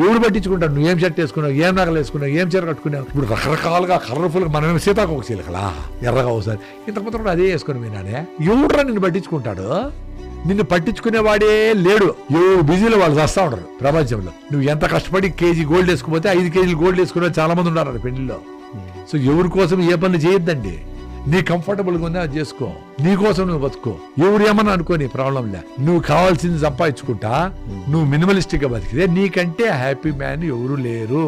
ఎవరు పట్టించుకుంటారు? నువ్వు ఏం షర్ట్ వేసుకున్నావు, ఏం నగలు వేసుకున్నావు, ఏం చీర కట్టుకున్నావు? ఇప్పుడు రకరకాలుగా కలర్ఫుల్గా మనమేమో సీతాకోక చిలకలా ఎర్రగా ఒకసారి ఇంతకుముందు కూడా అదే వేసుకుని వినానే. ఎవడురా నిన్ను పట్టించుకుంటాడు? నిన్ను పట్టించుకునేవాడే లేడు. ఎవరు బిజీలో వాళ్ళు వస్తా ఉండరు ప్రపంచంలో. నువ్వు ఎంత కష్టపడి కేజీ గోల్డ్ వేసుకుపోతే 5 కేజీలు గోల్డ్ వేసుకునే చాలా మంది ఉన్నారు పెళ్లిలో. సో ఎవరి కోసం ఏ పనులు చేయొద్దండి. నీ కంఫర్టబుల్గా ఉందా అది చేసుకో, నీ కోసం నువ్వు బతుకో. ఎవరు ఏమన్నా అనుకో, నీ ప్రాబ్లం లే. నువ్వు కావాల్సింది సంపాదించుకుంటా, నువ్వు మినిమలిస్టిక్ గా బతికితే నీకంటే హ్యాపీ మ్యాన్ ఎవరు లేరు.